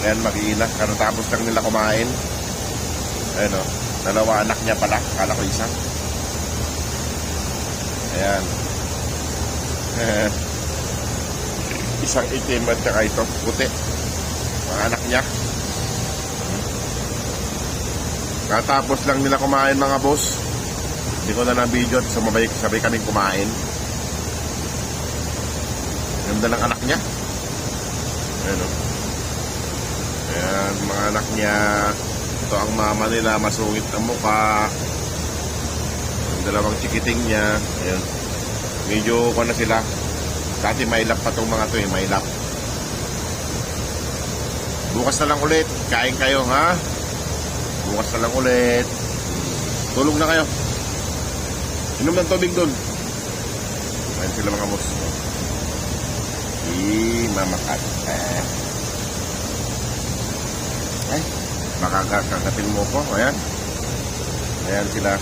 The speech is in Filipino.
Ayan, mag-iina. Tapos lang nila kumain. Ayan o. Dalawa anak niya pala. Kala ko isa. Ayan. Isang itim at saka ito. Puti. Mga anak niya. Katapos lang nila kumain mga boss. Hindi ko na video at sabay kaming kumain. Ganda ng anak niya. Ayan o. Ayan, mga anak niya. Ito ang mama nila, masungit ang mukha. Ang dalawang chikiting niya. Ayan. Medyo ko na sila. Dati may lap pa itong mga to eh, may lap. Bukas na lang ulit. Kain kayo ha. Bukas na lang ulit. Tulog na kayo. Inom ng tubig dun. Ayan sila mga boss. Mamakat. Ay, makakakatin mo ko. Ayan. Ayan sila.